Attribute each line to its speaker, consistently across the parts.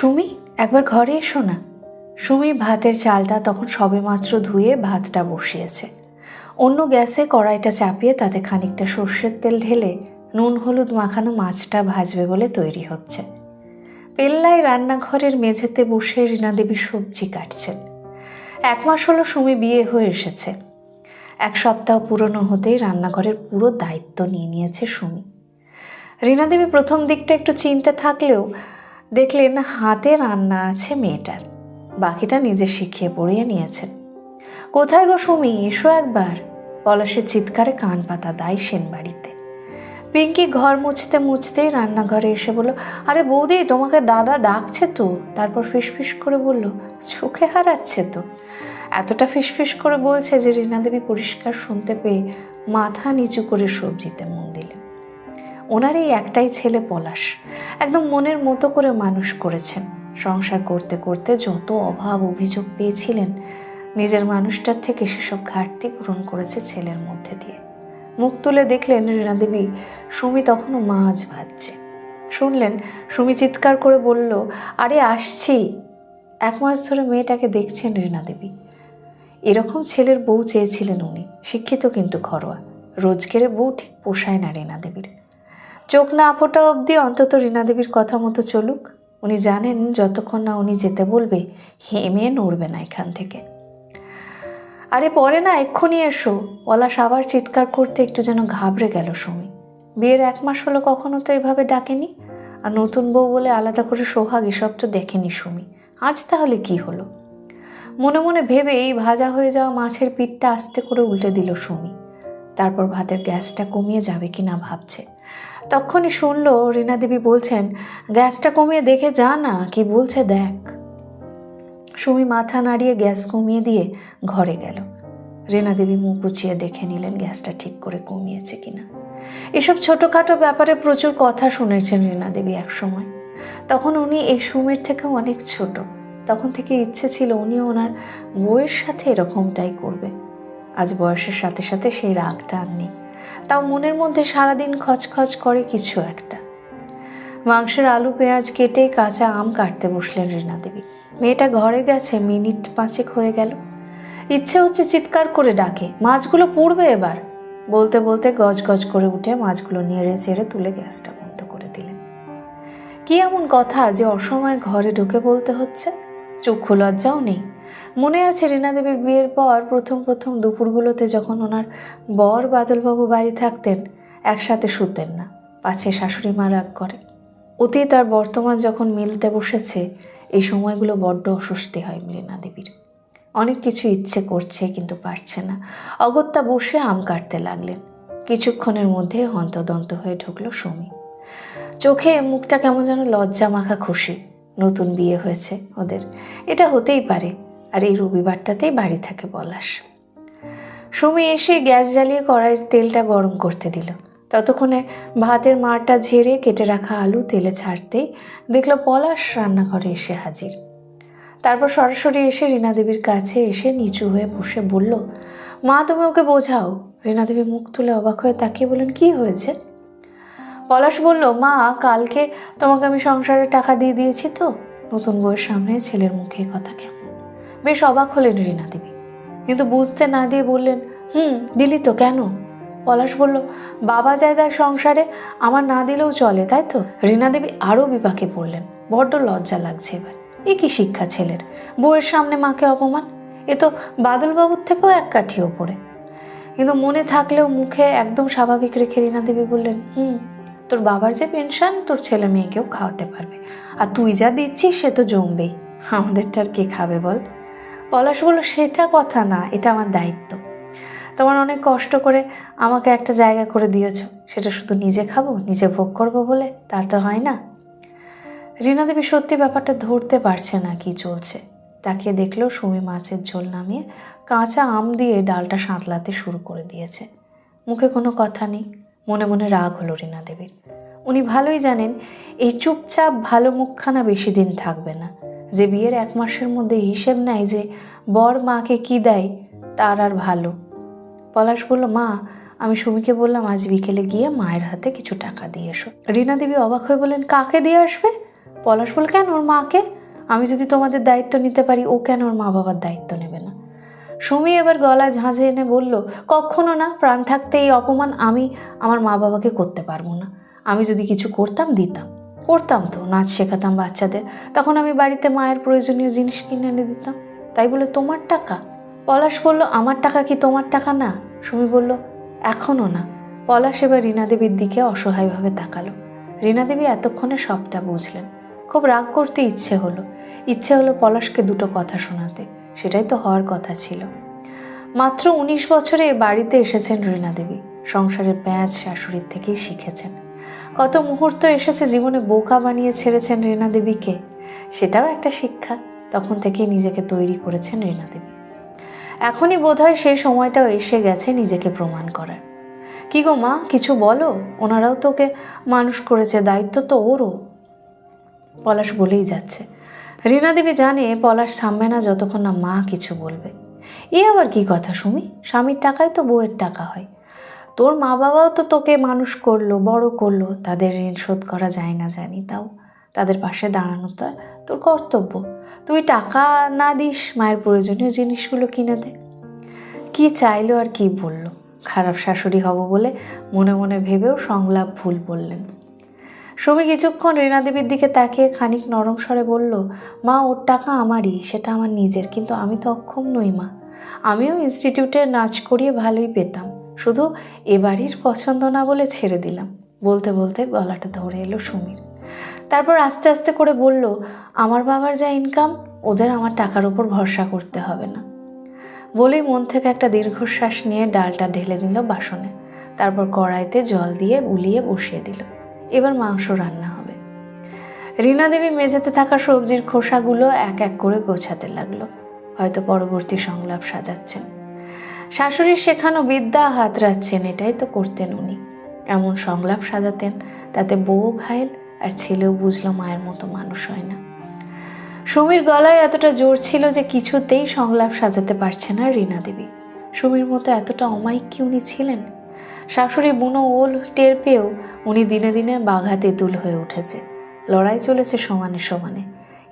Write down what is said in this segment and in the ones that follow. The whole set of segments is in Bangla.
Speaker 1: সুমি, একবার ঘরে এসো না। সুমি ভাতের চালটা তখন সবেমাত্র ধুয়ে ভাতটা বসিয়েছে। অন্য গ্যাসে কড়াইটা চাপিয়ে তাতে খানিকটা সর্ষের তেল ঢেলে নুন হলুদ মাখানো মাছটা ভাজবে বলে তৈরি হচ্ছে। পেল্লায় রান্নাঘরের মেঝেতে বসে রীনা দেবী সবজি কাটছেন। 1 মাস হলো সুমি বিয়ে হয়ে এসেছে। 1 সপ্তাহ পুরনো হতেই রান্নাঘরের পুরো দায়িত্ব নিয়ে নিয়েছে সুমি। রীনা দেবী প্রথম দিকটা একটু চিন্তা থাকলেও দেখলেন হাতে রান্না আছে মেয়েটার, বাকিটা নিজে শিখিয়ে পড়িয়ে নিয়েছেন। কোথায় গো সুমি, এসো একবার। পলাশের চিৎকারে কান পাতা দায় সেন বাড়িতে। পিঙ্কি ঘর মুছতে মুছতেই রান্নাঘরে এসে বলল, আরে বৌদি, তোমাকে দাদা ডাকছে তো। তারপর ফিসফিস করে বলল, চোখে হারাচ্ছে তো। এতটা ফিসফিস করে বলছে যে রীনা দেবী পরিষ্কার শুনতে পেয়ে মাথা নিচু করে সবজিতে মন দিলেন। ওনার এই একটাই ছেলে পলাশ, একদম মনের মতো করে মানুষ করেছেন। সংসার করতে করতে যত অভাব অভিযোগ পেয়েছিলেন, নিজের মানুষটার থেকে সেসব ঘাটতি পূরণ করেছে ছেলের মধ্যে দিয়ে। মুখ তুলে দেখলেন রীনা দেবী সুমি তখনও মাছ ভাজছে। শুনলেন সুমি চিৎকার করে বলল, আরে আসছি। 1 মাস ধরে মেয়েটাকে দেখছেন রীনা দেবী। এরকম ছেলের বউ চেয়েছিলেন উনি, শিক্ষিত কিন্তু ঘরোয়া। রোজগেরে বউ ঠিক পোষায় না রীনা দেবীর। চোখ না ফোটা অবধি অন্তত রীনা দেবীর কথা মতো চলুক। উনি জানেন যতক্ষণ না উনি যেতে বলবে হেমে নড়বে না এখান থেকে। আরে পরে না, এক্ষুনি এসো। পলাশ আবার চিৎকার করতে একটু যেন ঘাবড়ে গেল সুমি। বিয়ের 1 মাস হলো, কখনো তো এভাবে ডাকেনি। আর নতুন বউ বলে আলাদা করে সোহাগ এসব তো দেখেনি সুমি। আজ তাহলে কি হলো? মনে মনে ভেবে এই ভাজা হয়ে যাওয়া মাছের পিঠটা আস্তে করে উল্টে দিল সুমি। তারপর ভাতের গ্যাসটা কমিয়ে যাবে কিনা ভাবছে। তখনই শুনলো রীনা দেবী বলছেন, গ্যাসটা কমিয়ে দেখে যা না, কি বলছে দেখ। সুমি মাথা নাড়িয়ে গ্যাস কমিয়ে দিয়ে ঘরে গেল। রীনা দেবী মুখ উঁচিয়ে দেখে নিলেন গ্যাসটা ঠিক করে কমিয়েছে কিনা। এসব ছোটোখাটো ব্যাপারে প্রচুর কথা শুনেছেন রীনা দেবী এক সময়। তখন উনি এই সুমির থেকেও অনেক ছোট। তখন থেকে ইচ্ছে ছিল উনিও ওনার বউয়ের সাথে এরকমটাই করবে। আজ বয়সের সাথে সাথে সেই রাগটা আর নেই। তাও মনের মধ্যে সারাদিন খচখচ করে কিছু একটা। মাংসের আলু পেঁয়াজ কেটে কাঁচা আম কাটতে বসলেন রীনা দেবী। মেয়েটা ঘরে গেছে মিনিট 5 হয়ে গেল। ইচ্ছে হচ্ছে চিৎকার করে ডাকে, মাছগুলো পুড়বে এবার। বলতে বলতে গজ গজ করে উঠে মাছগুলো নেড়ে চেড়ে তুলে গ্যাসটা বন্ধ করে দিলেন। কি এমন কথা যে অসময়ে ঘরে ঢুকে বলতে হচ্ছে? চক্ষু লজ্জাও নেই। মনে আছে রীনা দেবীর বিয়ের পর প্রথম দুপুরগুলোতে যখন ওনার বর বাদলবাবু বাড়ি থাকতেন, একসাথে শুতেন না, পাছে শাশুড়ি মা রাগ করে। অতীত আর বর্তমান যখন মিলতে বসেছে, এই সময়গুলো বড্ড অস্বস্তি হয় রীনা দেবীর। অনেক কিছু ইচ্ছে করছে কিন্তু পারছে না। অগত্যা বসে আম কাটতে লাগলেন। কিছুক্ষণের মধ্যে হন্তদন্ত হয়ে ঢুকলো সুমি। চোখে মুখটা কেমন যেন লজ্জা মাখা খুশি। নতুন বিয়ে হয়েছে ওদের, এটা হতেই পারে। আর এই রবিবারটাতেই বাড়ি থাকে পলাশ। সুমি এসে গ্যাস জ্বালিয়ে কড়াইয়ের তেলটা গরম করতে দিল। ততক্ষণে ভাতের মাড়টা ঝেড়ে কেটে রাখা আলু তেলে ছাড়তেই দেখলো পলাশ রান্নাঘরে এসে হাজির। তারপর সরাসরি এসে রীনা দেবীর কাছে এসে নিচু হয়ে বসে বলল, মা তুমি ওকে বোঝাও। রীনা দেবী মুখ তুলে অবাক হয়ে তাকিয়ে বললেন, কি হয়েছে? পলাশ বলল, মা কালকে তোমাকে আমি সংসারের টাকা দিয়ে দিয়েছি তো। নতুন বউয়ের সামনে ছেলের মুখে কথা কেমন? বেশ অবাক হলেন রীনা দেবী, কিন্তু বুঝতে না দিয়ে বললেন, দিলি তো, কেন? পলাশ বলল, বাবা জায়গায় সংসারে আমার না দিলেও চলে, তাই তো? রীনা দেবী আরও বিপাকে পড়লেন। বড্ড লজ্জা লাগছে এবার। এ কি শিক্ষা ছেলের, বউয়ের সামনে মাকে অপমান! এ তো বাদলবাবুর থেকেও এক কাঠি ওপরে। কিন্তু মনে থাকলেও মুখে একদম স্বাভাবিক রেখে রীনা দেবী বললেন, তোর বাবার যে পেনশন তোর ছেলে মেয়েকেও খাওয়াতে পারবে, আর তুই যা দিচ্ছিস সে তো জমবেই, আমাদেরটার কে খাবে বল? পলাশ বলল, সেটা কথা না, এটা আমার দায়িত্ব। তোমার অনেক কষ্ট করে আমাকে একটা জায়গা করে দিয়েছ, সেটা শুধু নিজে খাবো নিজে ভোগ করবো বলে তা তো হয় না। রীনা দেবী সত্যি ব্যাপারটা ধরতে পারছে না কি চলছে। তাকিয়ে দেখলো সুমি মাছের ঝোল নামিয়ে কাঁচা আম দিয়ে ডালটা সাঁতলাতে শুরু করে দিয়েছে। মুখে কোনো কথা নেই, মনে মনে রাগ হলো রীনা দেবীর। উনি ভালোই জানেন এই চুপচাপ ভালো মুখখানা বেশি দিন থাকবে না। যে বিয়ের 1 মাসের মধ্যে হিসেব নেয় যে বর মাকে কি দেয়, তার আর ভালো। পলাশ বলল, মা আমি সুমিকে বললাম আজ বিকেলে গিয়ে মায়ের হাতে কিছু টাকা দিয়ে এসো। রীনা দেবী অবাক হয়ে বললেন, কাকে দিয়ে আসবে? পলাশ বলে, কেন ওর মাকে? আমি যদি তোমাদের দায়িত্ব নিতে পারি, ও কেন ওর মা বাবার দায়িত্ব নেবে না? সুমি এবার গলা ঝাঁঝে এনে বলল, কখনো না, প্রাণ থাকতে এই অপমান আমি আমার মা বাবাকে করতে পারবো না। আমি যদি কিছু করতাম করতাম তো, নাচ শেখাতাম বাচ্চাদের, তখন আমি বাড়িতে মায়ের প্রয়োজনীয় জিনিস কিনে এনে দিতাম। তাই বলে তোমার টাকা? পলাশ বলল, আমার টাকা কি তোমার টাকা না? সুমি বলল, এখনও না। পলাশ এবার রীনা দেবীর দিকে অসহায়ভাবে তাকালো। রীনা দেবী এতক্ষণে সবটা বুঝলেন। খুব রাগ করতে ইচ্ছে হলো পলাশকে দুটো কথা শোনাতে। সেটাই তো হওয়ার কথা ছিল। মাত্র 19 বছরে বাড়িতে এসেছেন রীনা দেবী। সংসারের প্যাঁচ শাশুড়ির থেকেই শিখেছেন। কত মুহূর্ত এসেছে জীবনে বোকা বানিয়ে ছেড়েছেন রীনা দেবীকে, সেটাও একটা শিক্ষা। তখন থেকেই নিজেকে তৈরি করেছেন রীনা দেবী। এখনই বোধহয় সেই সময়টাও এসে গেছে নিজেকে প্রমাণ করার। কি গো মা, কিছু বলো, ওনারাও তোকে মানুষ করেছে, দায়িত্ব তো ওরও। পলাশ বলেই যাচ্ছে। রীনা দেবী জানে পলাশ থামবে না যতক্ষণ না মা কিছু বলবে। এ আবার কি কথা সুমি? স্বামীর টাকায় তো বউয়ের টাকা হয়। তোর মা বাবাও তো তোকে মানুষ করলো, বড় করলো, তাদের ঋণ শোধ করা যায় না জানি, তাও তাদের পাশে দাঁড়ানোটা তোর কর্তব্য। তুই টাকা না দিস, মায়ের প্রয়োজনীয় জিনিসগুলো কিনে দে। কি চাইলো আর কি বলল? খারাপ শাশুড়ি হব বলে মনে মনে ভেবেও সংলাপ ভুল বললেন। সুমি কিছুক্ষণ রীনা দেবীর দিকে তাকিয়ে খানিক নরম স্বরে বলল, মা, ওর টাকা আমারই, সেটা আমার নিজের, কিন্তু আমি তো অক্ষম নই মা। আমিও ইনস্টিটিউটে নাচ করিয়ে ভালোই পেতাম, শুধু এ বাড়ির পছন্দ না বলে ছেড়ে দিলাম। বলতে বলতে গলাটা ধরে এলো সুমির। তারপর আস্তে আস্তে করে বলল, আমার বাবার যা ইনকাম, ওদের আমার টাকার উপর ভরসা করতে হবে না। বলেই মন থেকে একটা দীর্ঘশ্বাস নিয়ে ডালটা ঢেলে দিল বাসনে। তারপর কড়াইতে জল দিয়ে উলিয়ে বসিয়ে দিল। এবার মাংস রান্না হবে। রীনা দেবী মেঝেতে থাকা সবজির খোসাগুলো এক এক করে গোছাতে লাগলো। হয়তো পরবর্তী সংলাপ সাজাচ্ছেন। শাশুড়ির শেখানো বিদ্যা হাতড়াচ্ছেন, এটাই তো করতেন উনি। এমন সংলাপ সাজাতেন, তাতে বউ ঘায়েল আর ছেলেও বুঝলো মায়ের মতো মানুষ হয় না। সুমির গলায় এতটা জোর ছিল যে কিছুতেই সংলাপ সাজাতে পারছে না রীনা দেবী। সুমির মতো এতটা অমায়িক কি উনি ছিলেন? শাশুড়ি বুনো ওল টের পেয়েও উনি দিনে দিনে বাঘা তেঁতুল হয়ে উঠেছে। লড়াই চলেছে সমানে সমানে,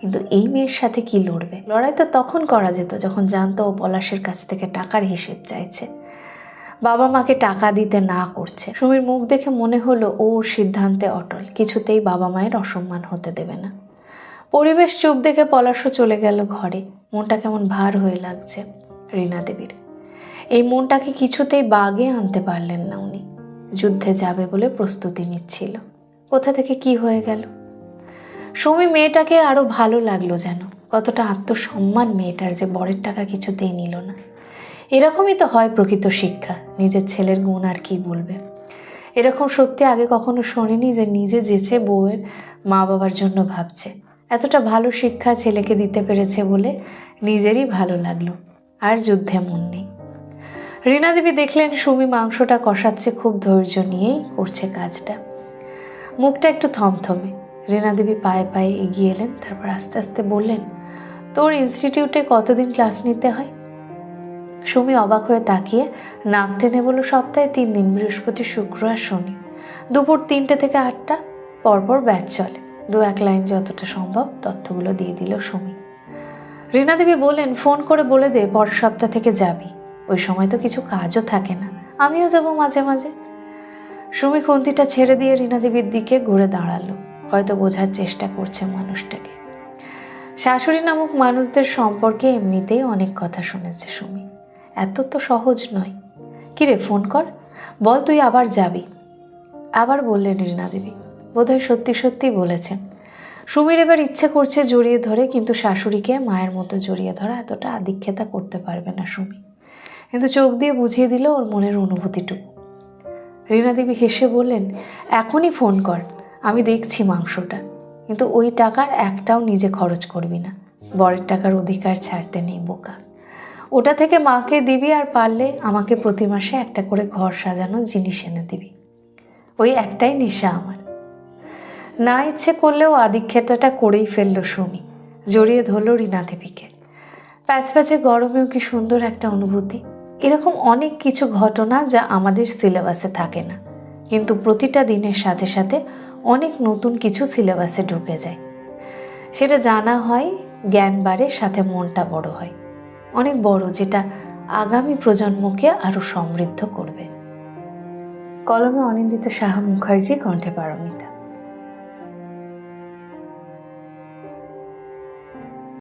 Speaker 1: কিন্তু এই মেয়ের সাথে কি লড়বে? লড়াই তো তখন করা যেত যখন জানতো ও পলাশের কাছ থেকে টাকার হিসেব চাইছে, বাবা মাকে টাকা দিতে না করছে। সুমির মুখ দেখে মনে হলো ওর সিদ্ধান্তে অটল, কিছুতেই বাবা মায়ের অসম্মান হতে দেবে না। পরিবেশ চুপ দেখে পলাশও চলে গেল ঘরে। মনটা কেমন ভার হয়ে লাগছে রীনা দেবীর। এই মনটাকে কিছুতেই বাগে আনতে পারলেন না উনি। যুদ্ধে যাবে বলে প্রস্তুতি নিচ্ছিল, কোথা থেকে কি হয়ে গেল। সুমি মেয়েটাকে আরো ভালো লাগলো যেন। কতটা আত্মসম্মান মেয়েটার যে বরের টাকা কিছুতেই নিল না। এরকমই তো হয় প্রকৃত শিক্ষা। নিজের ছেলের গুণ আর কি বলবে। এরকম সত্যি আগে কখনো শোনেনি যে নিজে যেচে বউয়ের মা বাবার জন্য ভাবছে। এতটা ভালো শিক্ষা ছেলেকে দিতে পেরেছে বলে নিজেরই ভালো লাগলো। আর যুদ্ধে মন নেই। রীনা দেবী দেখলেন সুমি মাংসটা কষাচ্ছে, খুব ধৈর্য নিয়েই করছে কাজটা। মুখটা একটু থমথমে। রীনা দেবী পায়ে পায়ে এগিয়ে এলেন, তারপর আস্তে আস্তে বললেন, তোর ইনস্টিটিউটে কতদিন ক্লাস নিতে হয়? সুমি অবাক হয়ে তাকিয়ে নাক টেনে বলল, সপ্তাহে 3 দিন, বৃহস্পতি, শুক্র আর শনি। দুপুর 3টে থেকে 8টা পরপর ব্যাচ চলে। 2-1 লাইন যতটা সম্ভব তথ্যগুলো দিয়ে দিল সুমি। রীনা দেবী বললেন, ফোন করে বলে দে পরের সপ্তাহ থেকে যাবি। ওই সময় তো কিছু কাজও থাকে না, আমিও যাব মাঝে মাঝে। সুমি খুন্তিটা ছেড়ে দিয়ে রীনা দেবীর দিকে ঘুরে দাঁড়ালো। হয়তো বোঝার চেষ্টা করছে মানুষটাকে। শাশুড়ি নামক মানুষদের সম্পর্কে এমনিতেই অনেক কথা শুনেছে সুমি। এত তো সহজ নয়। কিরে, ফোন কর, বল তুই আবার যাবি। আবার বললেন রীনা দেবী। বোধহয় সত্যি সত্যি বলেছেন। সুমির এবার ইচ্ছে করছে জড়িয়ে ধরে, কিন্তু শাশুড়িকে মায়ের মতো জড়িয়ে ধরা এতটা আদিক্ষেতা করতে পারবে না সুমি। কিন্তু চোখ দিয়ে বুঝিয়ে দিল ওর মনের অনুভূতিটুকু। রীনা দেবী হেসে বললেন, এখনই ফোন কর, আমি দেখছি মাংসটা, কিন্তু ওই টাকার একটাও নিজে খরচ করবি না। বরের টাকার অধিকার ছাড়তে নেই বোকা। ওটা থেকে মাকে দিবি, আর পারলে আমাকে প্রতি মাসে একটা করে ঘর সাজানো জিনিস এনে দিবি। ওই একটাই নেশা আমার। না ইচ্ছে করলেও আদিক্ষেতাটা করেই ফেললো সুমি। জড়িয়ে ধরল রীনা দেবীকে। প্যাচপ্যাচে গরমেও কি সুন্দর একটা অনুভূতি। এরকম অনেক কিছু ঘটনা যা আমাদের সিলেবাসে থাকে না, কিন্তু প্রতিটা দিনের সাথে সাথে অনেক নতুন কিছু সিলেবাসে ঢুকে যায়। সেটা জানা হয়, জ্ঞান বাড়ে, সাথে মনটা বড় হয়, অনেক বড়, যেটা আগামী প্রজন্মকে আরো সমৃদ্ধ করবে। কলমে অনিন্দিত সাহা মুখার্জি, কণ্ঠে পারমিতা।